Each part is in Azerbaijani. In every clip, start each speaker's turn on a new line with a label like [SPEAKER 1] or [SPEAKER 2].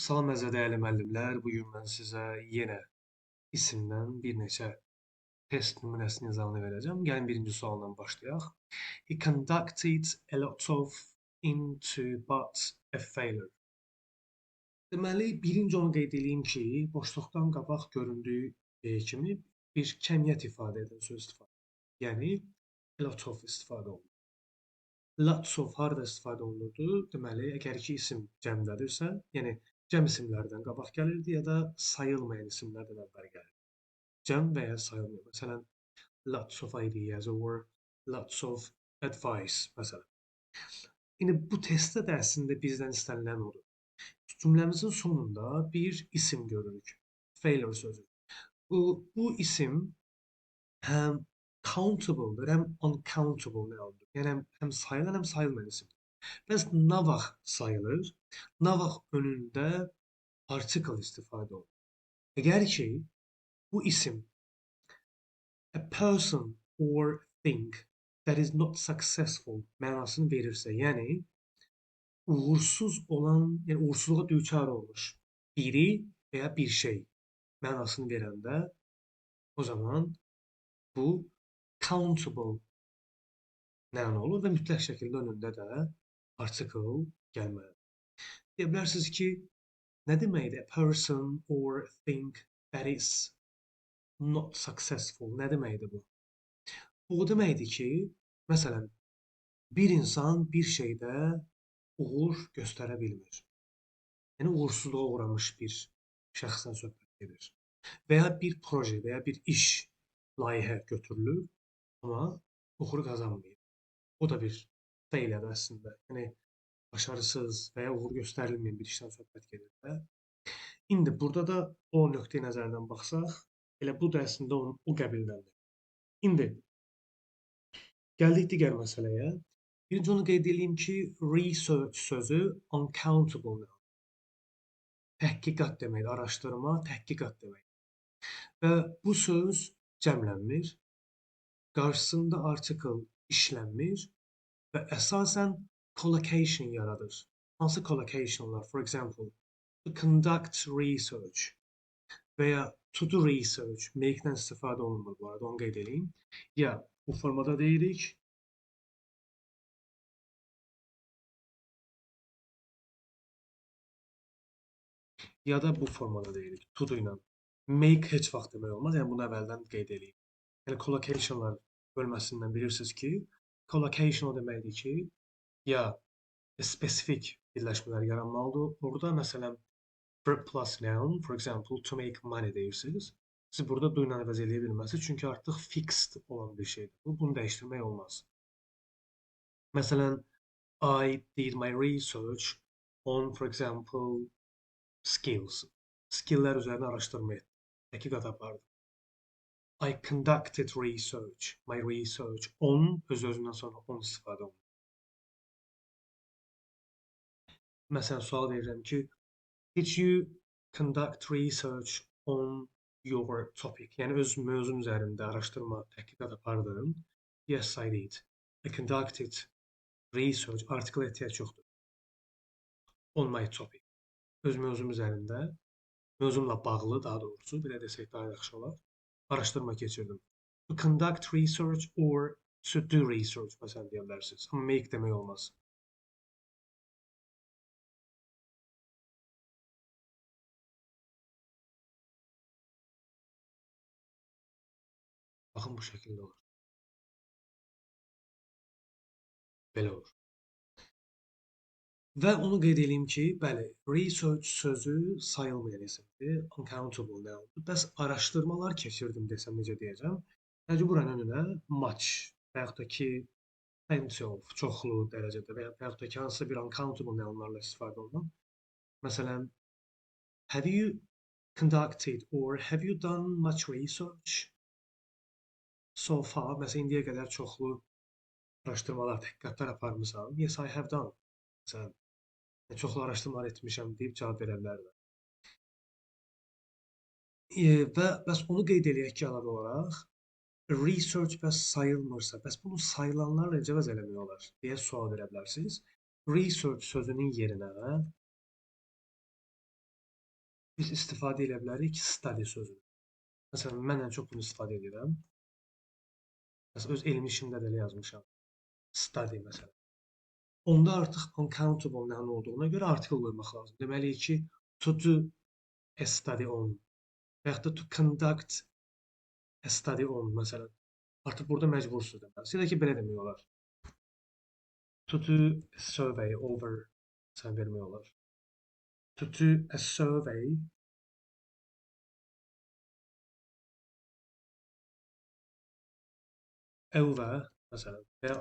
[SPEAKER 1] Salam əziz dəyərli müəllimlər. Bu gün mən sizə yenə isimdən bir neçə test nümunəsinin izahını verəcəm. Gəlin birinci sualla başlayaq. He conducted a lot of into but a failure. Deməli, birinci onu qeyd edeyim ki, boşluqdan qabaq göründüyü kimi bir kəmiyyət ifadə edən söz istifadə edilir. Yəni, a lot of istifadə olunur. Lots of harda istifadə olunurdu? Deməli, əgər ki isim cəmdədirsə, yəni cəm isimlərdən qabaq gəlirdi ya da sayılmayan isimlərdən əvvəl gəlirdi. Cəm və ya sayılmayan. Məsələn, lots of ideas or lots of advice məsələn. İndi bu testdə də əslində bizdən istənilən odur. Cümləmizin sonunda bir isim görürük. Failure sözü. Bu isim həm countable-dır, həm uncountable noun-dur. Yəni həm sayılan, həm sayılmayan isimdir. Bəs nə vaxt sayılır? Nə vaxt önündə article istifadə olunur? Əgər ki, bu isim a person or thing that is not successful mənasını verirsə, yəni uğursuz olan, yəni uğursuzluğa düçar olmuş biri və ya bir şey mənasını verəndə, o zaman bu countable noun olur və mütləq şəkildə önündə də article gəlməlidir. Deyə bilərsiniz ki, nə deməkdir? A person or thing that is not successful. Nə deməkdir bu? Bu o deməkdir ki, məsələn, bir insan bir şeydə uğur göstərə bilmir. Yəni, uğursuzluğa uğramış bir şəxsdən söhbət gedir. Və ya bir proje və ya bir iş, layihə götürülür, amma uğur qazanmayır. O da bir failure əslində. Yəni, başarısız və ya uğur göstərilməyən bir işdən söhbət gedir də. İndi burada da o nöqteyi nəzərdən baxsaq, elə bu da əslində o qəbildəndir. İndi gəldik digər məsələyə. Birinci onu qeyd edeyim ki, research sözü uncountable-dır. Təhqiqat deməkdir, araşdırma, təhqiqat deməkdir. Və bu söz cəmlənmir, qarşısında article işlənmir və əsasən collocation yaradır. Hansı collocationlar? For example, to conduct research və ya to do research make-dən istifadə olunmur bu arada, onu qeyd edeyim. Ya bu formada deyirik, ya da bu formada deyirik, to do ilə. Make heç vaxt demək olmaz, yəni bunu əvvəldən qeyd edeyim. Yəni collocationlar bölməsindən bilirsiniz ki, collocation o deməkdir ki, ya spesifik birləşmələr yaranmalıdır. Orada məsələn plus noun, for example, to make money deyirsiniz. Siz burada do ilə əvəz eləyə bilməzsiniz, çünki artıq fixed olan bir şeydir. Bunu dəyişdirmək olmaz. Məsələn, I did my research on, for example, skills. Skilllər üzərində araşdırma etdim. Təhqiqat apardım. I conducted research, my research on, öz-özündən sonra on istifadə olunur. Məsələn, sual verirəm ki, did you conduct research on your topic? Yəni, öz mövzun üzərində araşdırma, təhqiqat apardım. Yes, I did. I conducted research, article ehtiyac yoxdur. On my topic. Öz mövzum üzərində, mövzumla bağlı daha doğrusu, belə desək daha yaxşı olar. Araşdırma keçirdim. To conduct research or to do research məsələn deyə bilərsiniz. Amma make demək olmaz. Baxın, bu şəkildə olur. Belə olur. Və onu qeyd edeyim ki, bəli, research sözü sayılmayan isimdir, uncountable noun. Bəs araşdırmalar keçirdim desəm necə deyəcəm? Məcburan önünə much və yaxud da ki, plenty of, çoxlu dərəcədə və yaxud da ki, hansısa bir uncountable nounlarla istifadə olunur. Məsələn, have you conducted or have you done much research so far? Məsələn, indiyə qədər çoxlu araşdırmalar, təhqiqatlar aparmısan? Yes, I have done. Məsələn, çoxlu araşdırmalar etmişəm deyib cavab verə bilərlər. Və bəs onu qeyd eləyək ki, əlavə olaraq, research bəs sayılmırsa, bəs bunu sayılanlarla necə əvəz eləmək olar deyə sual verə bilərsiniz. Research sözünün yerinə biz istifadə edə bilərik study sözünü. Məsələn, mən ən çox bunu istifadə edirəm. Məsələn, öz elmi işimdə də elə yazmışam. Study məsələn. Onda artıq uncountable nəyin olduğuna görə article qoymaq lazım. Deməliyik ki, to do a study on və yaxud da to conduct a study on məsələn. Artıq burada məcbursunuz deməlisiniz. Ya da ki, belə demək olar. To do a survey over sən vermək olar. To do a survey over məsələn və ya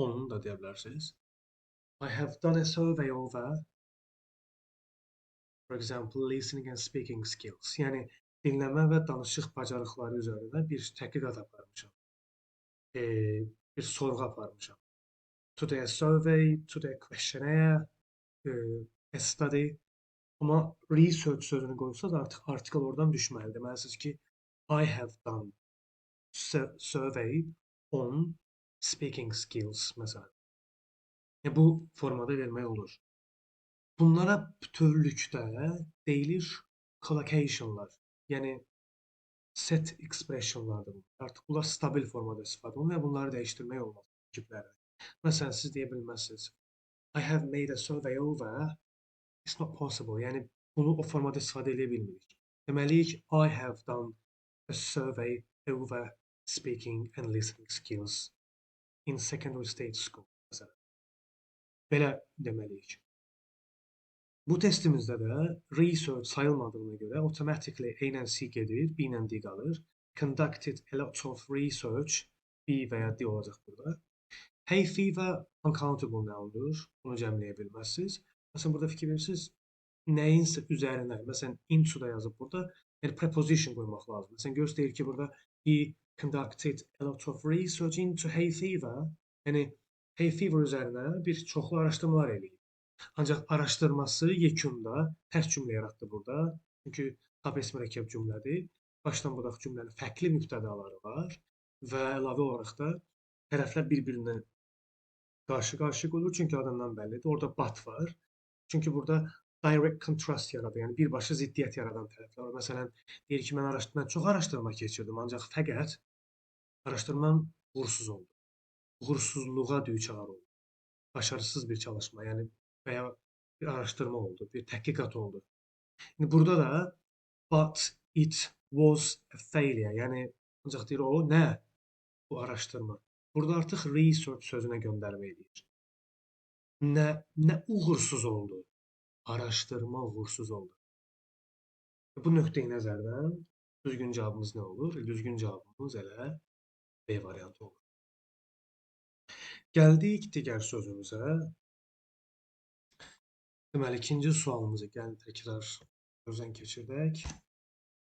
[SPEAKER 1] onu da deyə bilərsiniz. I have done a survey over, for example, listening and speaking skills. Yəni dinləmə və danışıq bacarıqları üzərində bir tədqiqat aparmışam. Bir sorğu aparmışam. To do a survey, to do a questionnaire, a study. Amma research sözünü qoysa da artıq article oradan düşməli. Deməlisiniz ki, I have done survey on speaking skills məsələn. Bu formada vermək olur. Bunlara bütövlükdə deyilir collocationlar. Yəni set expressionlardır. Artıq bunlar stabil formada istifadə olunur və bunları dəyişdirmək olmaz tiplərdə. Məsələn, siz deyə bilməzsiniz. I have made a survey over. It's not possible. Yəni bunu o formada istifadə edə bilmirik. Deməliyik, I have done a survey over speaking and listening skills in secondary state school. Məsələn. Belə deməliyik. Bu testimizdə də research sayılmadığına görə automatically A ilə C gedir, B ilə D qalır. Conducted a lot of research, B və ya D olacaq burada. Hay fever uncountable noundur. Bunu cəmləyə bilməzsiniz. Məsələn, burada fikir verirsiniz, nəyinsə üzərinə, məsələn, into da yazıb burada, yəni preposition qoymaq lazım. Məsələn, göstərir ki, burada he conducted a lot of research into hay fever. Yəni, hay fever üzərinə bir çoxlu araşdırmalar eləyib. Ancaq araşdırması yekunda tərs cümlə yaratdı burada. Çünki tabes mürəkkəb cümlədir. Başdan budaq cümlənin fərqli mübtədaları var və əlavə olaraq da tərəflər bir-birinə qarşı-qarşı qoyulur. Çünki adından bəllidir. Orada but var. Çünki burada direct contrast yaradır. Yəni birbaşa ziddiyyət yaradan tərəflər var. Məsələn, deyir ki, mən çox araşdırma keçirdim, ancaq fəqət araşdırmam uğursuz oldu. Uğursuzluğa düçar oldu. Başarısız bir çalışma, yəni və ya bir araşdırma oldu, bir təhqiqat oldu. Yəni burada da but it was a failure. Yəni ancaq deyir o nə? Bu araşdırma. Burada artıq research sözünə göndərmə edir. Nə uğursuz oldu? Araşdırma uğursuz oldu. Bu nöqteyi nəzərdən düzgün cavabımız nə olur? Düzgün cavabımız elə B variantı olur. Gəldik digər sözümüzə. Deməli, ikinci sualımızı gəlin təkrar gözdən keçirdək.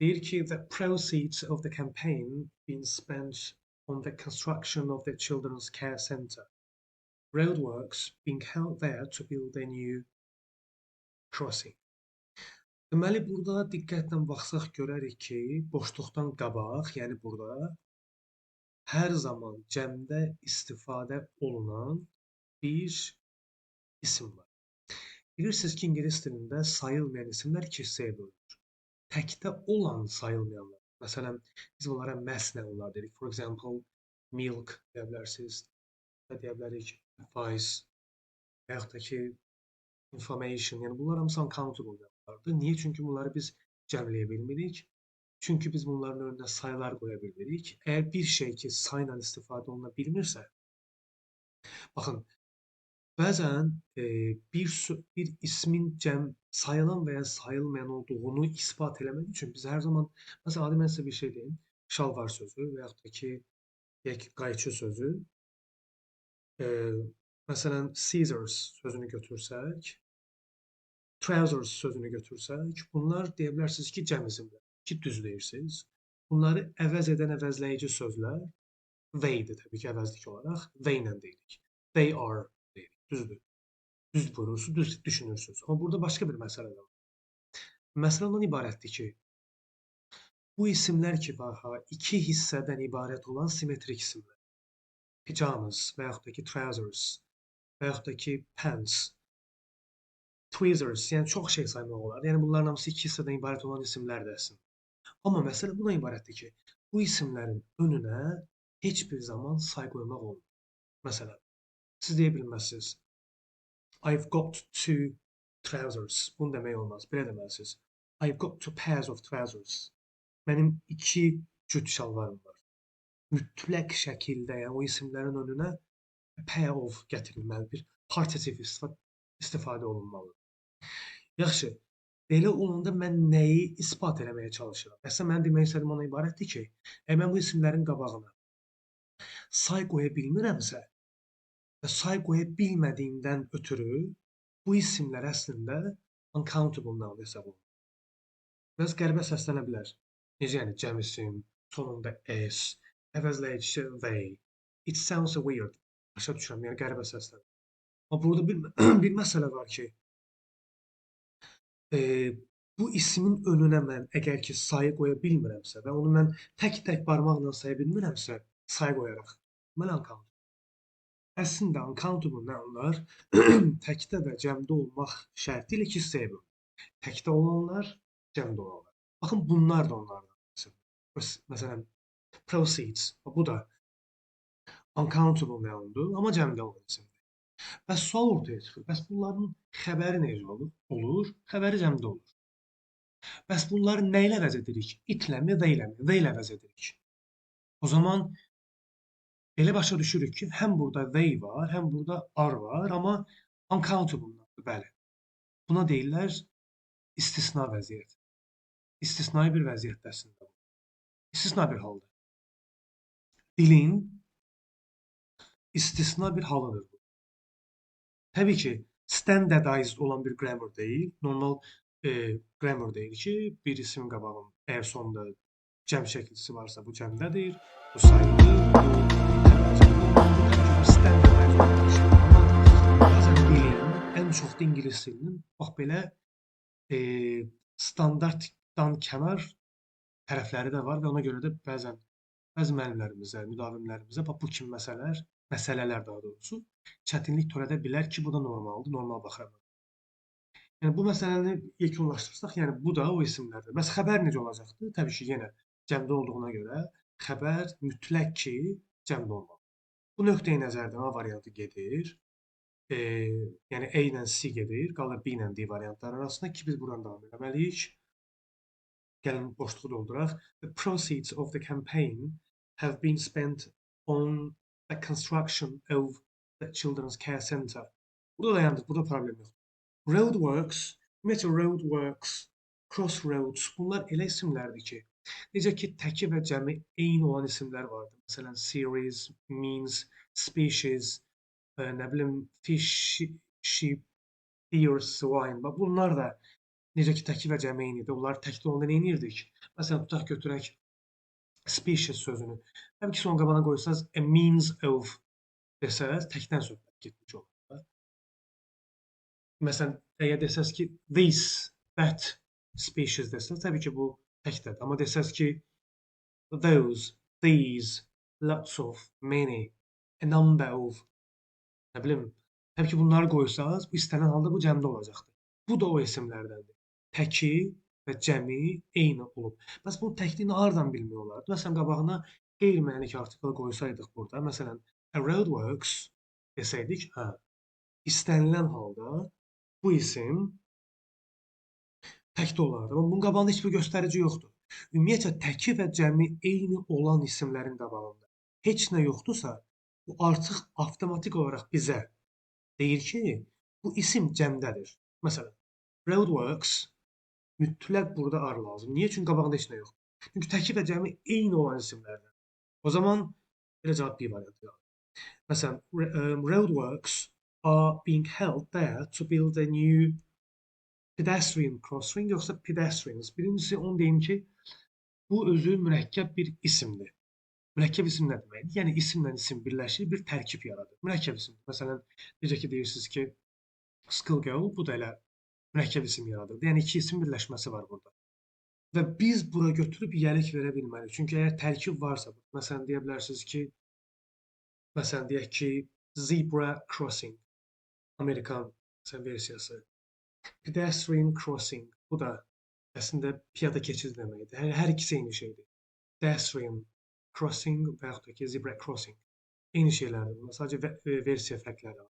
[SPEAKER 1] Deyir ki, the proceeds of the campaign been spent on the construction of the children's care center. Roadworks being held there to build a new crossing. Deməli, burada diqqətlə baxsaq görərik ki, boşluqdan qabaq, yəni burada hər zaman cəmdə istifadə olunan bir isim var. Bilirsiniz ki, ingilis dilində sayılmayan isimlər iki hissəyə bölünür. Təkdə olan sayılmayanlar. Məsələn, biz bunlara məsnəvlər dedik. For example, milk deyə bilərsiniz. Deyə bilərik advice və yaxud da ki, information. Yəni bunlar hamısı uncountable yanlardır. Niyə? Çünki bunları biz cəmləyə bilmirik. Çünki biz bunların önünə sayılar qoya bilmirik. Əgər bir şey ki, sayla istifadə oluna bilmirsə, baxın, bəzən bir ismin sayılan və ya sayılmayan olduğunu isbat eləmək üçün biz hər zaman, məsələn, adi mən sizə bir şey deyim, şalvar sözü və yaxud da ki, deyək, qayçı sözü, məsələn, scissors sözünü götürsək, trousers sözünü götürsək, bunlar deyə bilərsiniz ki, cəm isimlər, ki, düz deyirsiniz. Bunları əvəz edən əvəzləyici sözlər they'dir təbii ki, əvəzlik olaraq, they ilə deyirik. They are deyirik, düzdür. Düz buyurursunuz, düz düşünürsünüz. Amma burada başqa bir məsələ də var. Məsələ ondan ibarətdir ki, bu isimlər ki, iki hissədən ibarət olan simmetrik isimlər. Pajamas və yaxud da ki, trousers və yaxud da ki, pants. tweezers, yəni çox şey saymaq olar. Yəni bunların hamısı iki hissədən ibarət olan isimlərdir əslində. Amma məsələ buna ibarətdir ki, bu isimlərin önünə heç bir zaman say qoymaq olmur. Məsələn, siz deyə bilməzsiniz, I've got two trousers. Bunu demək olmaz. Belə deməlisiniz. I've got two pairs of trousers. Mənim iki cüt şalvarım var. Mütləq şəkildə, yəni o isimlərin önünə pair of gətirilməli, bir partitiv istifadə olunmalıdır. Yaxşı, belə olanda mən nəyi isbat eləməyə çalışıram? Əslində mən demək istədiyim ona ibarətdir ki, mən bu isimlərin qabağına say qoya bilmirəmsə və say qoya bilmədiyimdən ötürü bu isimlər əslində uncountable noun hesab olunur. Biraz qəribə səslənə bilər. Necə yəni cəm isim, sonunda s, əvəzləyicisi they. It sounds weird. Başa düşürəm, yəni qəribə səslənir. Amma burada bir məsələ var ki, bu ismin önünə mən əgər ki sayı qoya bilmirəmsə və onu mən tək-tək barmaqla saya bilmirəmsə, say qoyaraq, mən uncountable. Əslində uncountable nounlar təkdə və cəmdə olmaq şərti ilə iki hissəyə bölünür. Təkdə olanlar, cəmdə olanlar. Baxın, bunlar da onlardan. Məsələn, proceeds, bu da uncountable noundur, amma cəmdə olan isimdir. Bəs sual ortaya çıxır. Bəs bunların xəbəri necə olur? Xəbəri cəmdə olur. Bəs bunları nə ilə əvəz edirik? İtləmi, və iləmi? Və ilə əvəz edirik. O zaman elə başa düşürük ki, həm burada they var, həm burada are var, amma uncountable-dır, bəli. Buna deyirlər istisna vəziyyət. İstisnai bir vəziyyətdir əslində. İstisna bir haldır. Dilin istisna bir halıdır. Təbii ki, standardized olan bir grammar deyil. Normal grammar deyil ki, bir isim qabağın əgər sonunda cəm şəklisi varsa bu cəmdədir, bu sayıdır, bu standardized olan bir şey. Amma bəzən dilin, ən çox da ingilis dilinin bax belə standartdan kənar tərəfləri də var və ona görə də bəzi müəllimlərimizə, müdavimlərimizə bu kimi məsələlər daha doğrusu çətinlik törədə bilər ki, bu da normaldır, normal baxıram. Yəni bu məsələni yekunlaşdırsaq, yəni bu da o isimlərdir. Bəs xəbər necə olacaqdır? Təbii ki, yenə cəmdə olduğuna görə xəbər mütləq ki, cəmdə olmalı. Bu nöqteyi nəzərdən A variantı gedir. Yəni A ilə C gedir, qalır B ilə D variantları arasında ki, biz buradan davam etməliyik. Gəlin boşluğu dolduraq. The proceeds of the campaign have been spent on the construction of the children's care center. Burada dayandık, burada problem yox. Roadworks, ümumiyyətlə roadworks, crossroads, bunlar elə isimlərdir ki, necə ki təki və cəmi eyni olan isimlər vardır. Məsələn, series, means, species, nə bilim, fish, sheep, deer, swine. Bunlar da necə ki təki və cəmi eynidir. Onlar təkdə olanda nə edirdik? Məsələn, tutaq götürək species sözünü. Təbii ki, son qabağına qoysanız a means of desəz, təkdən söhbət getmiş olur. Məsələn, əgər desəz ki, this, that species desəz, təbii ki, bu təkdədir. Amma desəz ki, those, these, lots of, many, a number of, nə bilim, təbii ki, bunları qoysanız, bu istənilən halda bu cəmdə olacaqdır. Bu da o isimlərdəndir. Təki və cəmi eyni olub. Bəs bunun təkliyini hardan bilmək olardı? Məsələn, qabağına qeyri-mənalı artikl qoysaydıq burada, məsələn, a roadworks desəydik, hə, istənilən halda bu isim təkdə olardı. Amma bunun qabağında heç bir göstərici yoxdur. Ümumiyyətlə, təki və cəmi eyni olan isimlərin qabağında heç nə yoxdursa, bu artıq avtomatik olaraq bizə deyir ki, bu isim cəmdədir. Məsələn, roadworks mütləq burada are lazım. Niyə? Çünki qabağında heç nə yoxdur. Çünki təki və cəmi eyni olan isimlərdən. O zaman belə cavab B variantı qalır. Məsələn, roadworks are being held there to build a new pedestrian crossing, yoxsa pedestrians. Birincisi onu deyim ki, bu özü mürəkkəb bir isimdir. Mürəkkəb isim nə deməkdir? Yəni isimlə isim birləşir, bir tərkib yaradır. Mürəkkəb isim. Məsələn, necə ki deyirsiniz ki, schoolgirl, bu da elə mürəkkəb isim yaradır. Yəni iki isim birləşməsi var burada. Və biz bura götürüb yiyəlik verə bilməliyik. Çünki əgər tərkib varsa, məsələn deyə bilərsiniz ki, məsələn deyək ki, zebra crossing. Amerikan versiyası. Pedestrian crossing. Bu da əslində piyada keçid deməkdir. Hər ikisi eyni şeydir. Pedestrian crossing və yaxud da ki, zebra crossing. Eyni şeylərdir bunlar. Sadəcə versiya fərqləri var.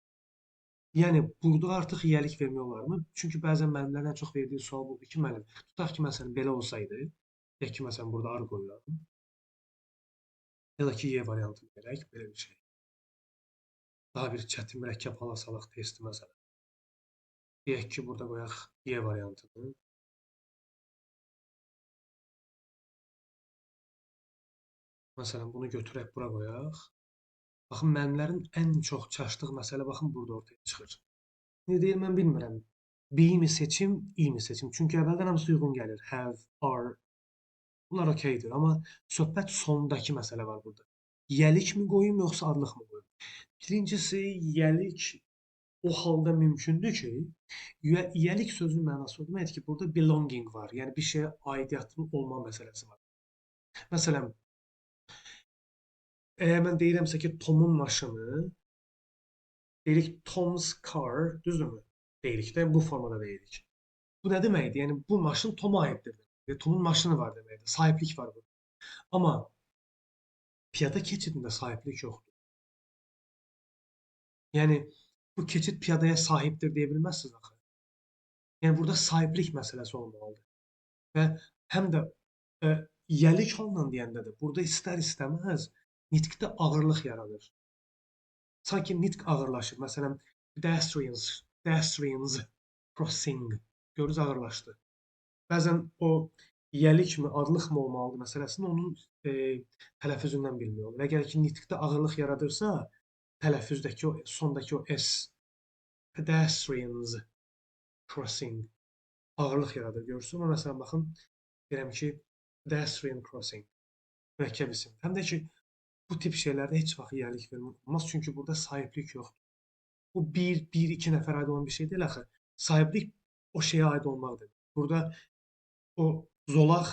[SPEAKER 1] Yəni burada artıq yiyəlik vermək olarmı? Çünki bəzən müəllimlərin ən çox verdiyi sual budur ki, müəllim, tutaq ki, məsələn belə olsaydı, deyək ki, məsələn burada ar qoyuram, ya da ki, Y variantını verək, belə bir şey. Daha bir çətin mürəkkəb hala salaq testi məsələn. Deyək ki, burada qoyaq Y variantını. Məsələn, bunu götürək bura qoyaq. Baxın, müəllimlərin ən çox çaşdığı məsələ baxın burada ortaya çıxır. Ne deyir mən bilmirəm. B mi seçim, I mi seçim? Çünki əvvəldən hamısı uyğun gəlir. Have, are. Bunlar okeydir. Amma söhbət sondakı məsələ var burada. Yəlik mi qoyum, yoxsa adlıq mı qoyum? Birincisi, yəlik o halda mümkündür ki, yəlik sözünün mənası o deməkdir ki, burada belonging var. Yəni bir şeyə aidiyyatın olma məsələsi var. Məsələn, əgər mən deyirəmsə ki, Tomun maşını, deyirik Tom's car, düzdürmü? Deyirik də, bu formada deyirik. Bu nə deməkdir? Yəni bu maşın Toma aiddir. Tomun maşını var deməkdir. Sahiblik var burada. Amma piyada keçidində sahiblik yoxdur. Yəni bu keçid piyadaya sahibdir deyə bilməzsiniz axı. Yəni burada sahiblik məsələsi olmalıdır. Və həm də yəlik halla deyəndə də burada istər-istəməz nitqdə ağırlıq yaradır. Sanki nitq ağırlaşır. Məsələn, pedestrians crossing. Görürüz ağırlaşdı. Bəzən o yəlik mi, adlıq mı olmalıdır məsələsini onun tələffüzündən bilmək olur. Əgər ki, nitqdə ağırlıq yaradırsa, tələffüzdəki o sondakı o S, pedestrians crossing ağırlıq yaradır. Görürsünüz. Amma məsələn, baxın, deyirəm ki, pedestrian crossing mürəkkəb isim. Həm də ki, bu tip şeylərdə heç vaxt yiyəlik vermək olmaz. Çünki burada sahiblik yoxdur. Bu bir, iki nəfər aid olan bir şey deyil axı. Sahiblik o şeyə aid olmaqdır. Burada o zolaq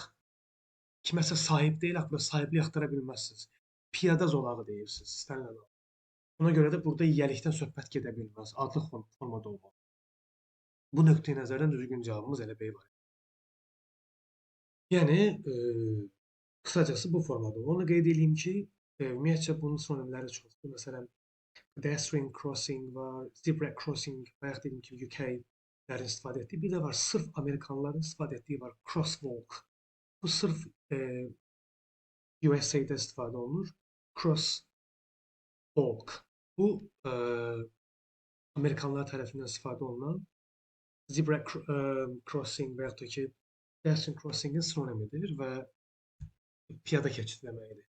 [SPEAKER 1] kiməsə sahib deyil, axı sahiblik axtara bilməzsiniz. Piyada zolağı deyirsiniz, istənilən. Buna görə də burada yiyəlikdən söhbət gedə bilməz. Adlıq formada olmalı. Bu nöqteyi nəzərdən düzgün cavabımız elə B var. Yəni, qısacası bu formada. Onu qeyd edeyim ki, ümumiyyətcə bunun sinonimləri çoxdur. Məsələn, pedestrian crossing var, zebra crossing və yaxud dediyim kimi UK-lərin istifadə etdiyi. Bir də var, sırf Amerikanların istifadə etdiyi var, crosswalk. Bu sırf USA-da istifadə olunur. Crosswalk. Bu Amerikanlar tərəfindən istifadə olunan zebra crossing və yaxud da ki, pedestrian crossingin sinonimidir və piyada keçid deməkdir.